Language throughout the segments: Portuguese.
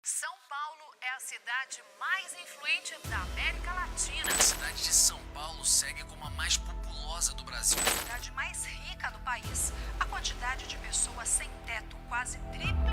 São Paulo é a cidade mais influente da América Latina. A cidade de São Paulo segue como a mais populosa do Brasil. A cidade mais rica do país. A quantidade de pessoas sem teto quase triplicou.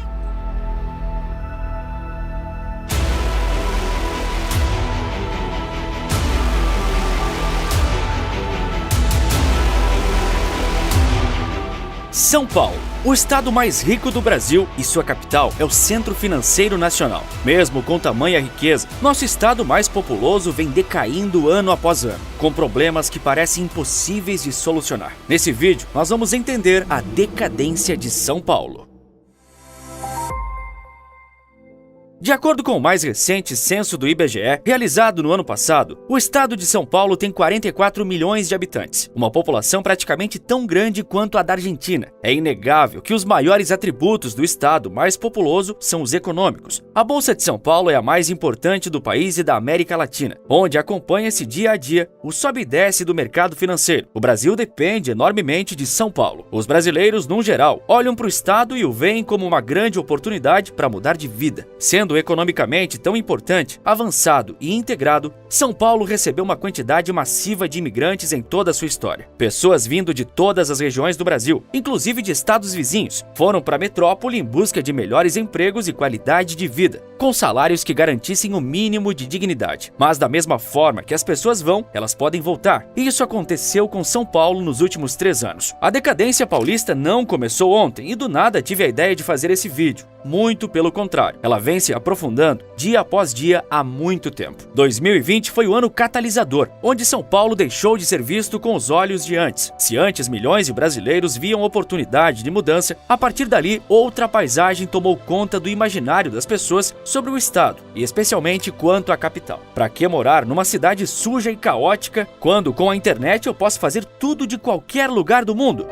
São Paulo, o estado mais rico do Brasil e sua capital é o Centro Financeiro Nacional. Mesmo com tamanha riqueza, nosso estado mais populoso vem decaindo ano após ano, com problemas que parecem impossíveis de solucionar. Nesse vídeo, nós vamos entender a decadência de São Paulo. De acordo com o mais recente censo do IBGE, realizado no ano passado, o estado de São Paulo tem 44 milhões de habitantes, uma população praticamente tão grande quanto a da Argentina. É inegável que os maiores atributos do estado mais populoso são os econômicos. A Bolsa de São Paulo é a mais importante do país e da América Latina, onde acompanha-se dia a dia o sobe e desce do mercado financeiro. O Brasil depende enormemente de São Paulo. Os brasileiros, no geral, olham para o estado e o veem como uma grande oportunidade para mudar de vida. Sendo economicamente tão importante, avançado e integrado, São Paulo recebeu uma quantidade massiva de imigrantes em toda a sua história. Pessoas vindo de todas as regiões do Brasil, inclusive de estados vizinhos, foram para a metrópole em busca de melhores empregos e qualidade de vida, com salários que garantissem o mínimo de dignidade. Mas da mesma forma que as pessoas vão, elas podem voltar. E isso aconteceu com São Paulo nos últimos 3 anos. A decadência paulista não começou ontem e do nada tive a ideia de fazer esse vídeo. Muito pelo contrário, ela vem se aprofundando dia após dia há muito tempo. 2020 foi o ano catalisador, onde São Paulo deixou de ser visto com os olhos de antes. Se antes milhões de brasileiros viam oportunidade de mudança, a partir dali outra paisagem tomou conta do imaginário das pessoas sobre o estado, e especialmente quanto à capital. Para que morar numa cidade suja e caótica, quando com a internet eu posso fazer tudo de qualquer lugar do mundo?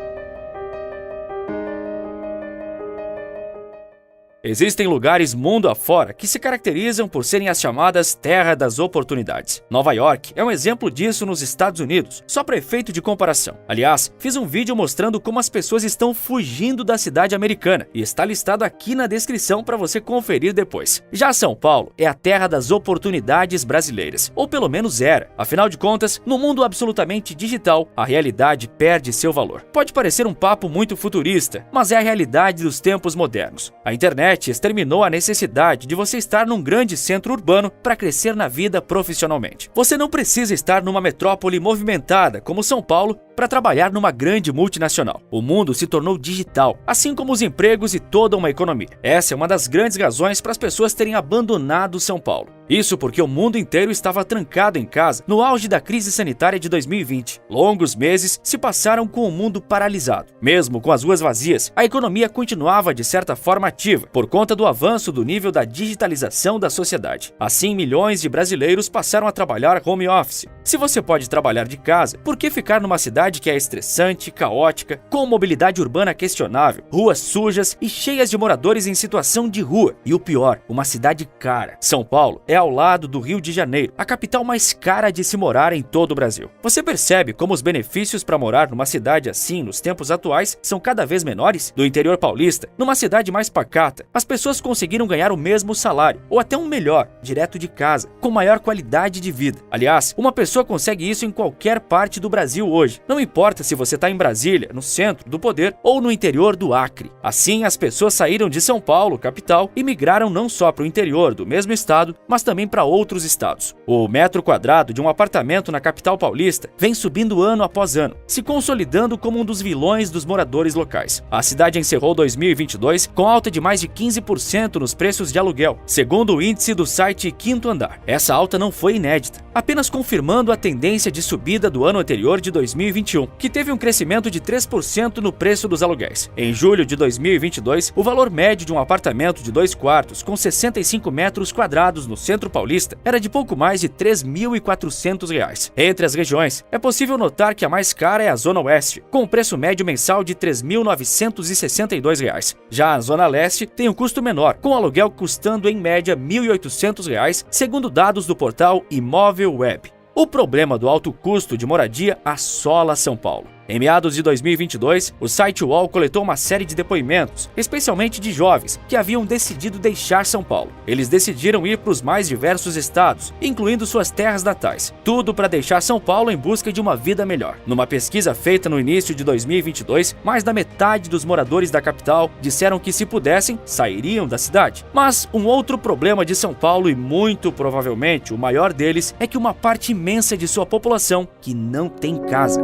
Existem lugares mundo afora que se caracterizam por serem as chamadas Terra das Oportunidades. Nova York é um exemplo disso nos Estados Unidos, só para efeito de comparação. Aliás, fiz um vídeo mostrando como as pessoas estão fugindo da cidade americana e está listado aqui na descrição para você conferir depois. Já São Paulo é a terra das oportunidades brasileiras, ou pelo menos era. Afinal de contas, no mundo absolutamente digital, a realidade perde seu valor. Pode parecer um papo muito futurista, mas é a realidade dos tempos modernos. A internet exterminou a necessidade de você estar num grande centro urbano para crescer na vida profissionalmente. Você não precisa estar numa metrópole movimentada como São Paulo para trabalhar numa grande multinacional. O mundo se tornou digital, assim como os empregos e toda uma economia. Essa é uma das grandes razões para as pessoas terem abandonado São Paulo. Isso porque o mundo inteiro estava trancado em casa no auge da crise sanitária de 2020. Longos meses se passaram com o mundo paralisado. Mesmo com as ruas vazias, a economia continuava de certa forma ativa, por conta do avanço do nível da digitalização da sociedade. Assim, milhões de brasileiros passaram a trabalhar home office. Se você pode trabalhar de casa, por que ficar numa cidade que é estressante, caótica, com mobilidade urbana questionável, ruas sujas e cheias de moradores em situação de rua? E o pior, uma cidade cara. São Paulo é ao lado do Rio de Janeiro, a capital mais cara de se morar em todo o Brasil. Você percebe como os benefícios para morar numa cidade assim nos tempos atuais são cada vez menores? Do interior paulista, numa cidade mais pacata, as pessoas conseguiram ganhar o mesmo salário, ou até um melhor, direto de casa, com maior qualidade de vida. Aliás, uma pessoa consegue isso em qualquer parte do Brasil hoje. Não importa se você está em Brasília, no centro do poder, ou no interior do Acre. Assim, as pessoas saíram de São Paulo, capital, e migraram não só para o interior do mesmo estado, mas também para outros estados. O metro quadrado de um apartamento na capital paulista vem subindo ano após ano, se consolidando como um dos vilões dos moradores locais. A cidade encerrou 2022 com alta de mais de 15% nos preços de aluguel, segundo o índice do site Quinto Andar. Essa alta não foi inédita, apenas confirmando a tendência de subida do ano anterior de 2021, que teve um crescimento de 3% no preço dos aluguéis. Em julho de 2022, o valor médio de um apartamento de 2 quartos com 65 metros quadrados no centro paulista era de pouco mais de R$ 3.400. Entre as regiões, é possível notar que a mais cara é a Zona Oeste, com um preço médio mensal de R$ 3.962. Já a Zona Leste tem um custo menor, com o aluguel custando em média R$ 1.800, segundo dados do portal Imóvel Web. O problema do alto custo de moradia assola São Paulo. Em meados de 2022, o site UOL coletou uma série de depoimentos, especialmente de jovens que haviam decidido deixar São Paulo. Eles decidiram ir para os mais diversos estados, incluindo suas terras natais. Tudo para deixar São Paulo em busca de uma vida melhor. Numa pesquisa feita no início de 2022, mais da metade dos moradores da capital disseram que, se pudessem, sairiam da cidade. Mas um outro problema de São Paulo, e muito provavelmente o maior deles, é que uma parte imensa de sua população que não tem casa.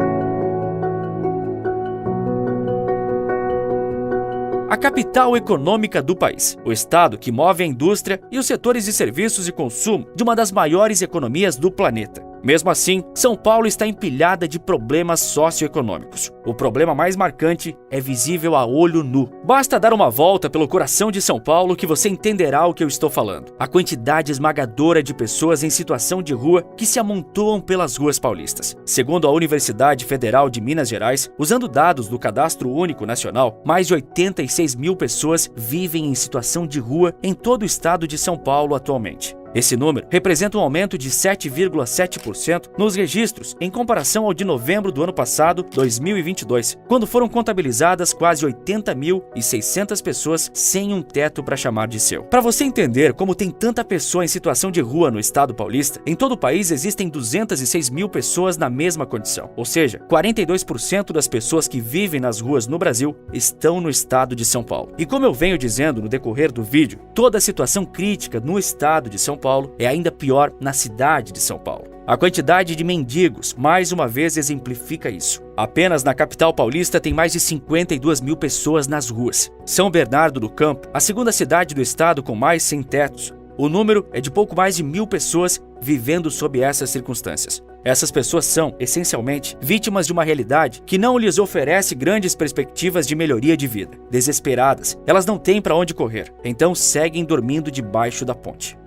A capital econômica do país, o estado que move a indústria e os setores de serviços e consumo de uma das maiores economias do planeta. Mesmo assim, São Paulo está empilhada de problemas socioeconômicos. O problema mais marcante é visível a olho nu. Basta dar uma volta pelo coração de São Paulo que você entenderá o que eu estou falando. A quantidade esmagadora de pessoas em situação de rua que se amontoam pelas ruas paulistas. Segundo a Universidade Federal de Minas Gerais, usando dados do Cadastro Único Nacional, mais de 86 mil pessoas vivem em situação de rua em todo o estado de São Paulo atualmente. Esse número representa um aumento de 7,7% nos registros em comparação ao de novembro do ano passado, 2022, quando foram contabilizadas quase 80.600 pessoas sem um teto para chamar de seu. Para você entender como tem tanta pessoa em situação de rua no estado paulista, em todo o país existem 206 mil pessoas na mesma condição, ou seja, 42% das pessoas que vivem nas ruas no Brasil estão no estado de São Paulo. E como eu venho dizendo no decorrer do vídeo, toda a situação crítica no estado de São Paulo é ainda pior na cidade de São Paulo. A quantidade de mendigos, mais uma vez, exemplifica isso. Apenas na capital paulista tem mais de 52 mil pessoas nas ruas. São Bernardo do Campo, a segunda cidade do estado com mais sem-tetos. O número é de pouco mais de 1.000 pessoas vivendo sob essas circunstâncias. Essas pessoas são, essencialmente, vítimas de uma realidade que não lhes oferece grandes perspectivas de melhoria de vida. Desesperadas, elas não têm para onde correr, então seguem dormindo debaixo da ponte.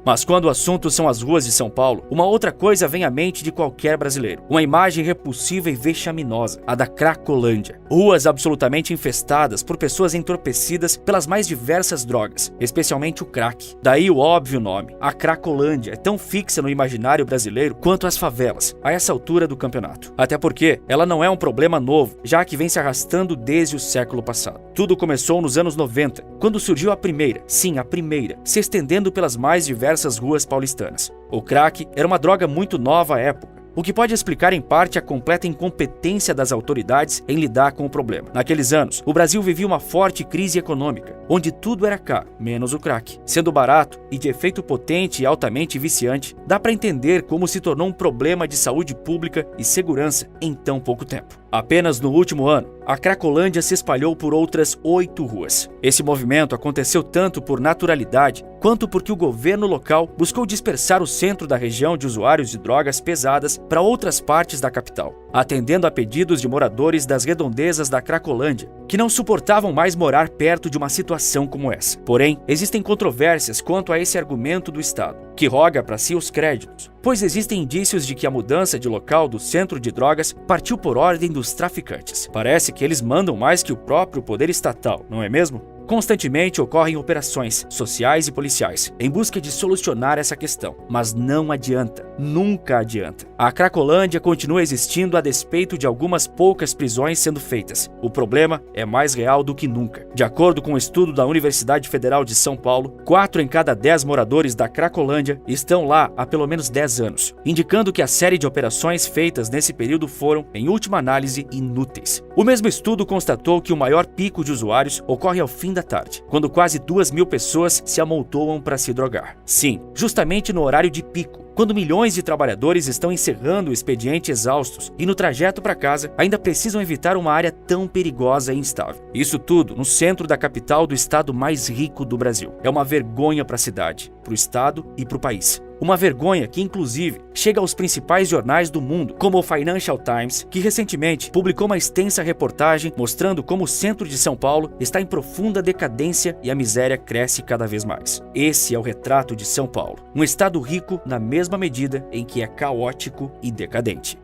Mas quando o assunto são as ruas de São Paulo, uma outra coisa vem à mente de qualquer brasileiro. Uma imagem repulsiva e vexaminosa, a da Cracolândia. Ruas absolutamente infestadas por pessoas entorpecidas pelas mais diversas drogas, especialmente o crack. Daí o óbvio nome. A Cracolândia é tão fixa no imaginário brasileiro quanto as favelas, a essa altura do campeonato. Até porque ela não é um problema novo, já que vem se arrastando desde o século passado. Tudo começou nos anos 90, quando surgiu a primeira, sim, a primeira, se estendendo pelas mais diversas ruas paulistanas. O crack era uma droga muito nova à época, o que pode explicar em parte a completa incompetência das autoridades em lidar com o problema. Naqueles anos, o Brasil vivia uma forte crise econômica, onde tudo era caro, menos o crack. Sendo barato e de efeito potente e altamente viciante, dá para entender como se tornou um problema de saúde pública e segurança em tão pouco tempo. Apenas no último ano, a Cracolândia se espalhou por outras 8 ruas. Esse movimento aconteceu tanto por naturalidade, quanto porque o governo local buscou dispersar o centro da região de usuários de drogas pesadas para outras partes da capital, atendendo a pedidos de moradores das redondezas da Cracolândia, que não suportavam mais morar perto de uma situação como essa. Porém, existem controvérsias quanto a esse argumento do Estado, que roga para si os créditos, pois existem indícios de que a mudança de local do centro de drogas partiu por ordem dos traficantes. Parece que eles mandam mais que o próprio poder estatal, não é mesmo? Constantemente ocorrem operações sociais e policiais em busca de solucionar essa questão, mas não adianta, nunca adianta. A Cracolândia continua existindo a despeito de algumas poucas prisões sendo feitas. O problema é mais real do que nunca. De acordo com um estudo da Universidade Federal de São Paulo, 4 em cada 10 moradores da Cracolândia estão lá há pelo menos 10 anos, indicando que a série de operações feitas nesse período foram, em última análise, inúteis. O mesmo estudo constatou que o maior pico de usuários ocorre ao fim da tarde, quando quase 2.000 pessoas se amontoam para se drogar. Sim, justamente no horário de pico, quando milhões de trabalhadores estão encerrando o expediente exaustos e no trajeto para casa ainda precisam evitar uma área tão perigosa e instável. Isso tudo no centro da capital do estado mais rico do Brasil. É uma vergonha para a cidade, para o estado e para o país. Uma vergonha que, inclusive, chega aos principais jornais do mundo, como o Financial Times, que recentemente publicou uma extensa reportagem mostrando como o centro de São Paulo está em profunda decadência e a miséria cresce cada vez mais. Esse é o retrato de São Paulo, um estado rico na mesma medida em que é caótico e decadente.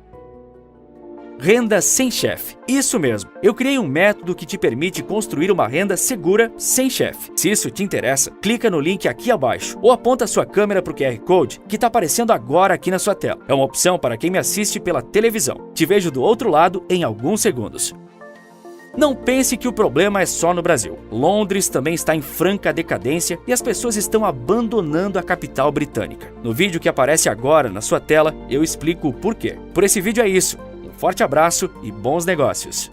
Renda sem chefe. Isso mesmo, eu criei um método que te permite construir uma renda segura sem chefe. Se isso te interessa, clica no link aqui abaixo ou aponta sua câmera para o QR Code que está aparecendo agora aqui na sua tela. É uma opção para quem me assiste pela televisão. Te vejo do outro lado em alguns segundos. Não pense que o problema é só no Brasil. Londres também está em franca decadência e as pessoas estão abandonando a capital britânica. No vídeo que aparece agora na sua tela, eu explico o porquê. Por esse vídeo é isso. Um forte abraço e bons negócios!